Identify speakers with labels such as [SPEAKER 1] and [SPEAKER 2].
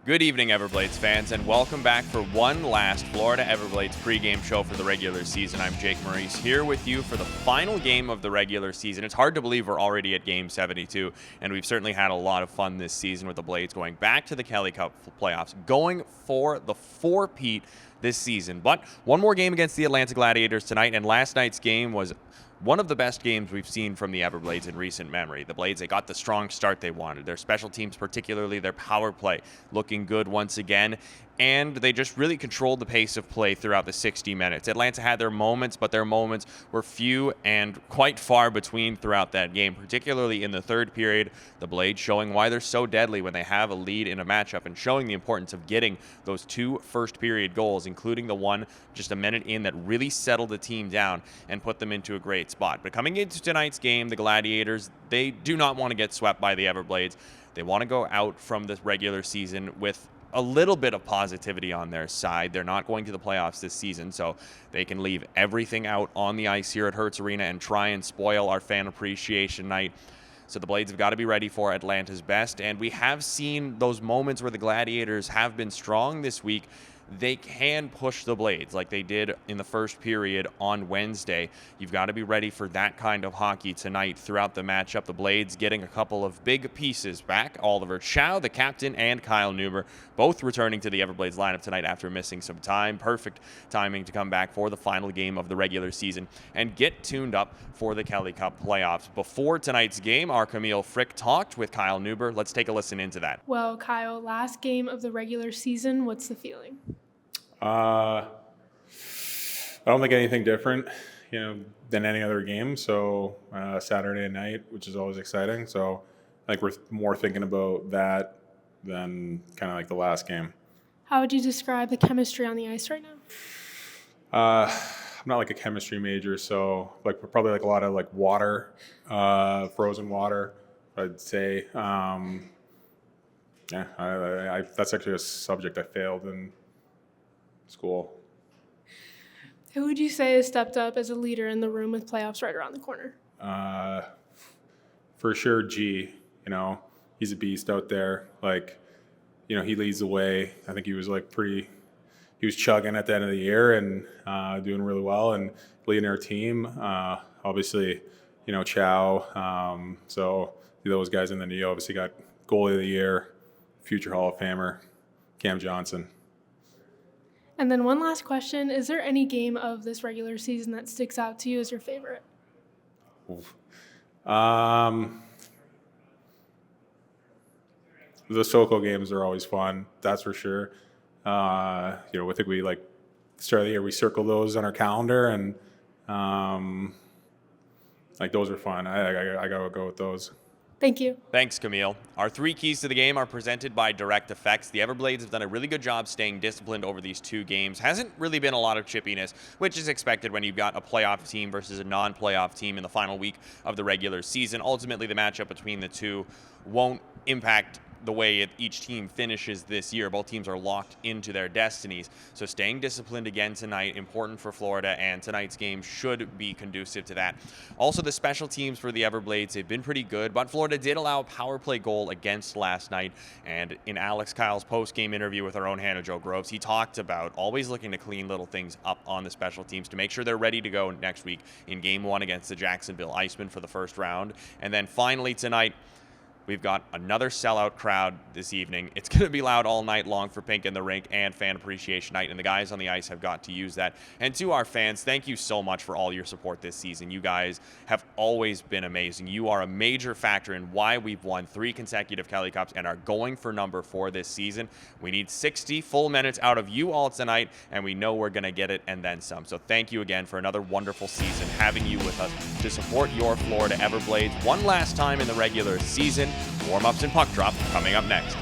[SPEAKER 1] Good evening, Everblades fans, and welcome back for one last Florida Everblades pregame show for the regular season. I'm Jake Maurice here with you for the final game of the regular season. It's hard to believe we're already at Game 72, and we've certainly had a lot of fun this season with the Blades going back to the Kelly Cup playoffs, going for the four-peat this season. But one more game against the Atlanta Gladiators tonight, and last night's game was one of the best games we've seen from the Everblades in recent memory. The Blades, they got the strong start they wanted. Their special teams, particularly their power play, looking good once again. And they just really controlled the pace of play throughout the 60 minutes. Atlanta had their moments, but their moments were few and quite far between throughout that game, particularly in the third period. The Blades showing why they're so deadly when they have a lead in a matchup and showing the importance of getting those two first period goals, including the one just a minute in that really settled the team down and put them into a great spot. But coming into tonight's game, the Gladiators, they do not want to get swept by the Everblades. They want to go out from this regular season with a little bit of positivity on their side. They're not going to the playoffs this season, so they can leave everything out on the ice here at Hertz Arena and try and spoil our fan appreciation night. So the Blades have got to be ready for Atlanta's best, and we have seen those moments where the Gladiators have been strong this week. They can push the Blades like they did in the first period on Wednesday. You've got to be ready for that kind of hockey tonight throughout the matchup. The Blades getting a couple of big pieces back. Oliver Chow, the captain, and Kyle Newber, both returning to the Everblades lineup tonight after missing some time. Perfect timing to come back for the final game of the regular season and get tuned up for the Kelly Cup playoffs. Before tonight's game, our Camille Frick talked with Kyle Newber. Let's take a listen into that.
[SPEAKER 2] Well, Kyle, last game of the regular season, what's the feeling?
[SPEAKER 3] I don't think anything different, than any other game. So Saturday night, which is always exciting. So I think we're more thinking about that than kind of like the last game.
[SPEAKER 2] How would you describe the chemistry on the ice right now?
[SPEAKER 3] I'm not like a chemistry major, so probably a lot of water, frozen water, I'd say. That's actually a subject I failed in school.
[SPEAKER 2] Who would you say has stepped up as a leader in the room with playoffs right around the corner?
[SPEAKER 3] For sure, G. He's a beast out there. He leads the way. I think he was he was chugging at the end of the year and doing really well and leading our team. Obviously, Chow. So those guys, and then you obviously got goalie of the year, future Hall of Famer, Cam Johnson.
[SPEAKER 2] And then one last question. Is there any game of this regular season that sticks out to you as your favorite?
[SPEAKER 3] The Soko games are always fun, that's for sure. I think we start of the year, we circle those on our calendar, and those are fun. I gotta go with those.
[SPEAKER 2] Thank you.
[SPEAKER 1] Thanks, Camille. Our three keys to the game are presented by Direct Effects. The Everblades have done a really good job staying disciplined over these two games. Hasn't really been a lot of chippiness, which is expected when you've got a playoff team versus a non-playoff team in the final week of the regular season. Ultimately, the matchup between the two won't impact the way each team finishes this year. Both teams are locked into their destinies. So staying disciplined again tonight, important for Florida, and tonight's game should be conducive to that. Also, the special teams for the Everblades, they've been pretty good, but Florida did allow a power play goal against last night. And in Alex Kyle's post-game interview with our own Hannah Jo Groves, he talked about always looking to clean little things up on the special teams to make sure they're ready to go next week in Game 1 against the Jacksonville Icemen for the first round. And then finally tonight, we've got another sellout crowd this evening. It's going to be loud all night long for Pink and the Rink and Fan Appreciation Night, and the guys on the ice have got to use that. And to our fans, thank you so much for all your support this season. You guys have always been amazing. You are a major factor in why we've won 3 consecutive Kelly Cups and are going for number 4 this season. We need 60 full minutes out of you all tonight, and we know we're going to get it and then some. So thank you again for another wonderful season, having you with us to support your Florida Everblades one last time in the regular season. Warm-ups and puck drop coming up next.